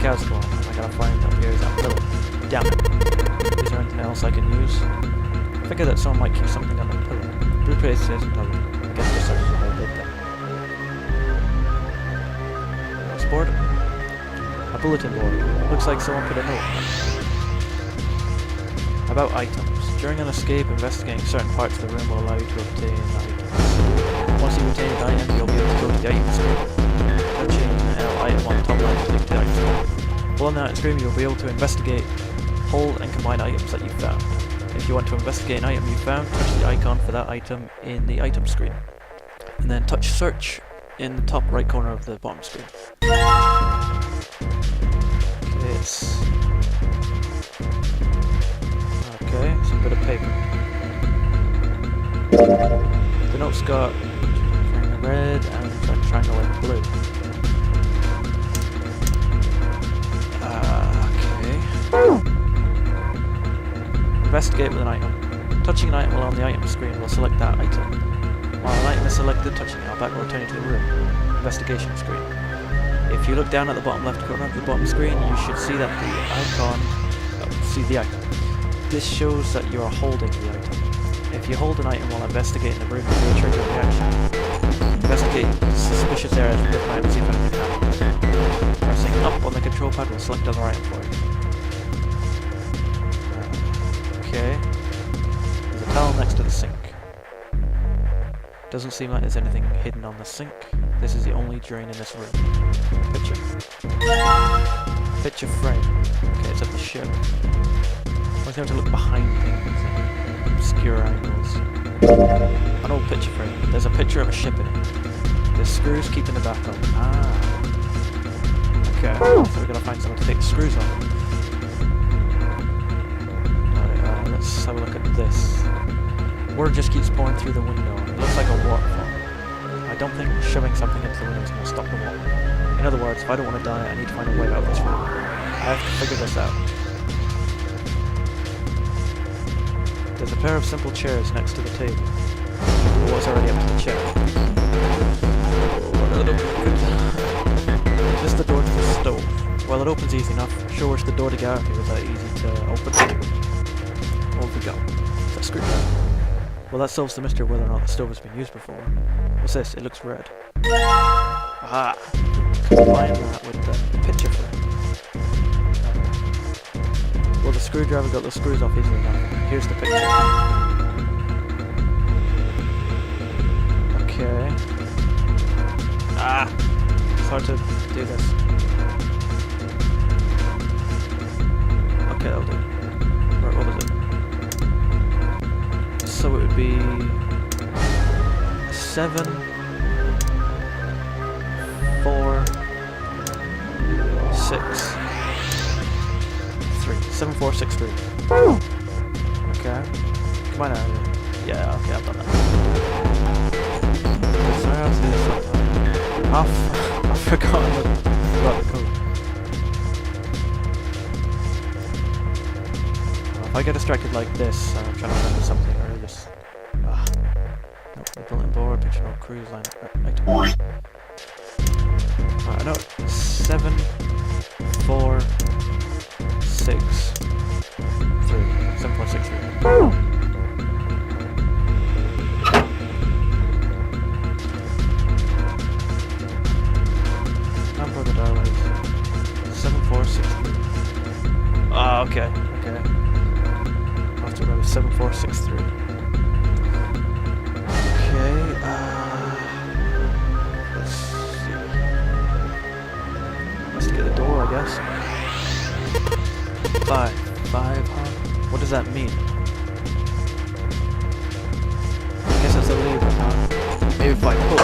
cows go on, and I gotta find up here is that pillar. Damn it. Is there anything else I can use? I figured that someone might keep something on the pillar. Blueprint says no. I guess this is how I did that. What's board? A bulletin board. Looks like someone put a note on it. About items. During an escape, investigating certain parts of the room will allow you to obtain items. Once you obtain an item, you'll be able to go to the item screen. Touching an L item on the top line to click the item screen. While on the item screen, you'll be able to investigate, hold, and combine items that you found. If you want to investigate an item you found, touch the icon for that item in the item screen. And then touch search in the top right corner of the bottom screen. Okay, some bit of paper. The note's got triangle red and triangle in blue. Okay. Investigate with an item. Touching an item while on the item screen will select that item. While an item is selected, touching it back will return you to the room. Investigation screen. If you look down at the bottom left corner of the bottom screen, you should see that the icon. See the icon. This shows that you are holding the item. If you hold an item while investigating the room, it will trigger a reaction. Investigate suspicious areas with the item to see if anything happens. Pressing up on the control pad will select another item for you. Okay. There's a towel next to the sink. Doesn't seem like there's anything hidden on the sink. This is the only drain in this room. Picture. Picture frame. Okay, it's at the ship. Always have to look behind things, obscure angles. An old picture frame. There's a picture of a ship in it. There's screws keeping the back on. Ah. Okay, so we're gonna find someone to take the screws off. Alright, let's have a look at this. Water just keeps pouring through the window. It looks like a waterfall. I don't think shoving something into the window is gonna stop the water. In other words, if I don't want to die, I need to find a way out of this room. I have to figure this out. There's a pair of simple chairs next to the table. What's already up to the chair? This is the door to the stove. Well, it opens easy enough. Sure wish the door to get out here was that easy to open. Over we go. Is that screwdriver? Well, that solves the mystery of whether or not the stove has been used before. What's this? It looks red. Aha! Combine that with the picture frame. Well, the screwdriver got the screws off easily enough. Here's the picture. Okay. Ah! It's hard to do this. Okay, that'll do. Right, what is it? So it would be 7, 4, 6, 3. 7, 4, 6, 3. Okay. Come on out. Yeah, okay, I've done that. Sorry, I'll do this sometime. I've forgotten about the code. If I get distracted like this, I'm trying to remember something or this. Nope, the bulletin board, picture no cruise line. Item. Alright, no. 7, 4, 6, 3. 7, 4, 6, 3. Number of the diaries. 7, 4, 6, 3. Ah, okay, okay. I'll have to remember 7, 4, 6, 3. Okay, let's see. Investigate the door, I guess. 5, huh? What does that mean? I guess it's a lever, huh? Maybe if I pull.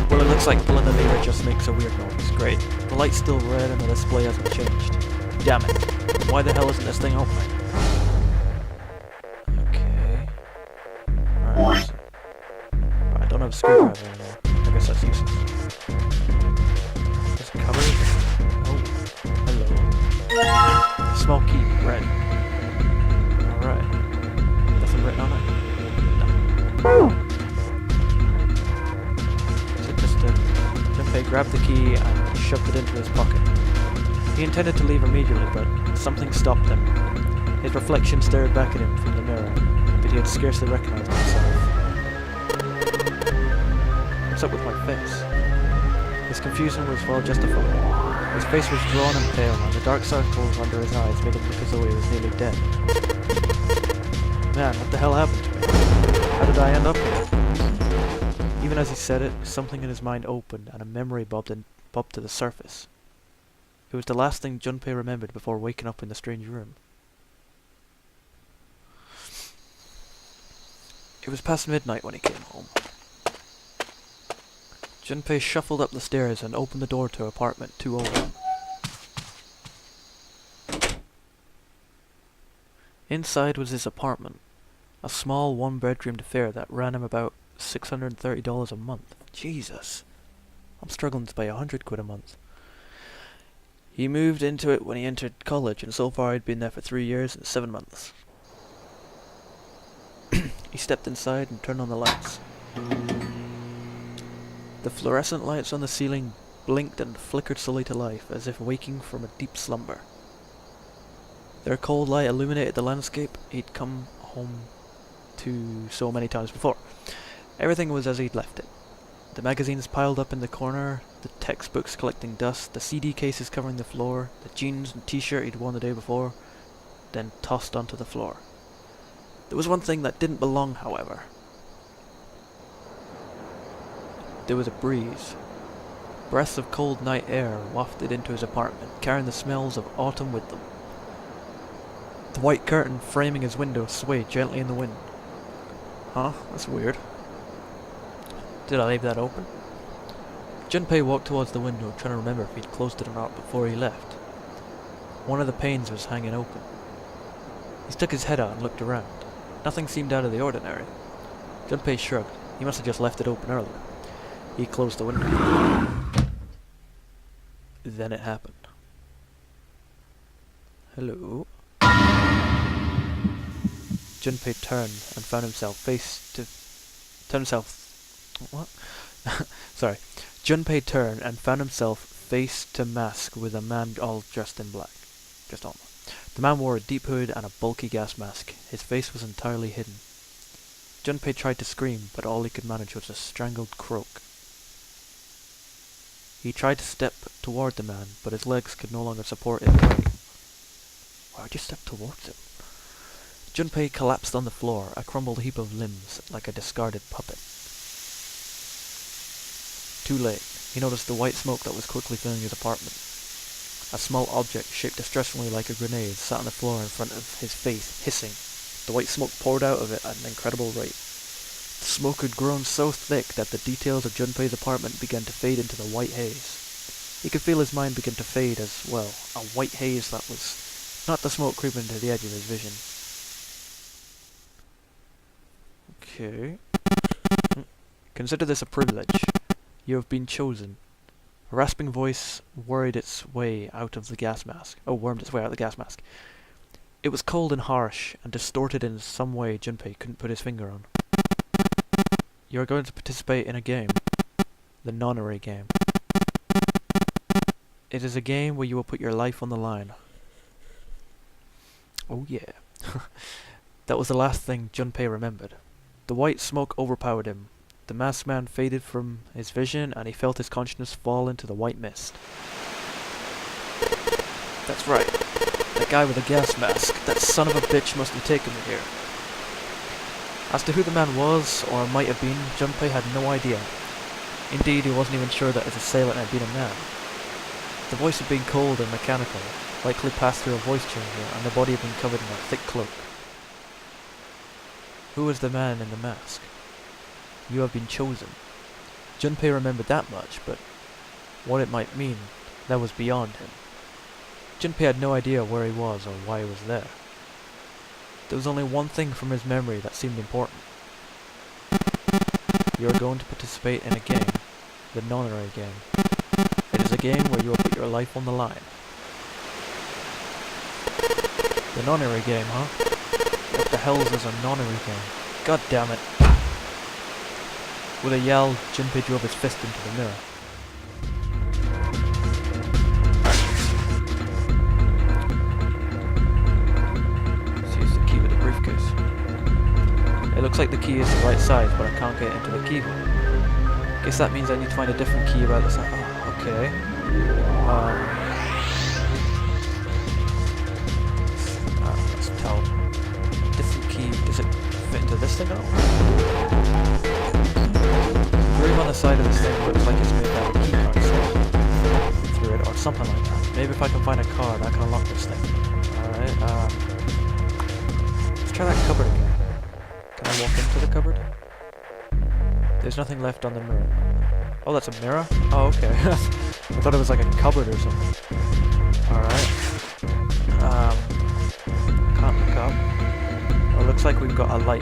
Well, it looks like pulling the lever just makes a weird noise. Great. The light's still red and the display hasn't changed. Damn it. Why the hell isn't this thing opening? Okay. Alright. I don't have a screwdriver anymore. I guess that's useless. Just cover it. Oh. Hello. Small key. Red. Alright. Nothing written on it? No. Is it just a... Junpei, grab the key and shoved it into his pocket. He intended to leave immediately, but something stopped him. His reflection stared back at him from the mirror, but he had scarcely recognized himself. What's up with my face? His confusion was well justified. His face was drawn and pale, and the dark circles under his eyes made him look as though he was nearly dead. Man, what the hell happened to me? How did I end up here? Even as he said it, something in his mind opened, and a memory bobbed to the surface. It was the last thing Junpei remembered before waking up in the strange room. It was past midnight when he came home. Junpei shuffled up the stairs and opened the door to apartment 201. Inside was his apartment, a small one-bedroomed affair that ran him about $630 a month. Jesus, I'm struggling to pay £100 a month. He moved into it when he entered college, and so far he'd been there for 3 years and 7 months. He stepped inside and turned on the lights. The fluorescent lights on the ceiling blinked and flickered slowly to life, as if waking from a deep slumber. Their cold light illuminated the landscape he'd come home to so many times before. Everything was as he'd left it. The magazines piled up in the corner, the textbooks collecting dust, the CD cases covering the floor, the jeans and t-shirt he'd worn the day before, then tossed onto the floor. There was one thing that didn't belong, however. There was a breeze. Breaths of cold night air wafted into his apartment, carrying the smells of autumn with them. The white curtain framing his window swayed gently in the wind. Huh? That's weird. Did I leave that open? Junpei walked towards the window, trying to remember if he'd closed it or not before he left. One of the panes was hanging open. He stuck his head out and looked around. Nothing seemed out of the ordinary. Junpei shrugged. He must have just left it open earlier. He closed the window. Then it happened. Hello? Junpei turned and found himself Sorry. Junpei turned and found himself face to mask with a man all dressed in black. Just almost. The man wore a deep hood and a bulky gas mask. His face was entirely hidden. Junpei tried to scream, but all he could manage was a strangled croak. He tried to step toward the man, but his legs could no longer support his weight. Why'd you step towards him? Junpei collapsed on the floor, a crumbled heap of limbs, like a discarded puppet. Too late. He noticed the white smoke that was quickly filling his apartment. A small object, shaped distressingly like a grenade, sat on the floor in front of his face, hissing. The white smoke poured out of it at an incredible rate. The smoke had grown so thick that the details of Junpei's apartment began to fade into the white haze. He could feel his mind begin to fade as well, a white haze that was not the smoke creeping to the edge of his vision. Okay. Consider this a privilege. You have been chosen. A rasping voice wormed its way out of the gas mask. It was cold and harsh, and distorted in some way Junpei couldn't put his finger on. You are going to participate in a game. The Nonary Game. It is a game where you will put your life on the line. Oh yeah. That was the last thing Junpei remembered. The white smoke overpowered him. The masked man faded from his vision, and he felt his consciousness fall into the white mist. That's right. That guy with the gas mask. That son of a bitch must have taken me here. As to who the man was, or might have been, Junpei had no idea. Indeed, he wasn't even sure that his assailant had been a man. The voice had been cold and mechanical, likely passed through a voice changer, and the body had been covered in a thick cloak. Who was the man in the mask? You have been chosen. Junpei remembered that much, but what it might mean, that was beyond him. Junpei had no idea where he was or why he was there. There was only one thing from his memory that seemed important. You are going to participate in a game, the Nonary Game. It is a game where you will put your life on the line. The Nonary Game, huh? What the hell is a Nonary Game? God damn it. With a yell, Junpei drove his fist into the mirror. It looks like the key is the right size, but I can't get into the keyhole. Guess that means I need to find a different key about the side. Oh, okay. Let's tell. Different key. Does it fit into this thing at all? The groove on the side of this thing looks like it's made out of key card slot through it, or something like that. Maybe if I can find a card, I can unlock this thing. Alright, let's try that cupboard again. Can I walk into the cupboard? There's nothing left on the mirror. Oh, that's a mirror? Oh, okay. I thought it was like a cupboard or something. Alright. Can't look up. Oh, it looks like we've got a light.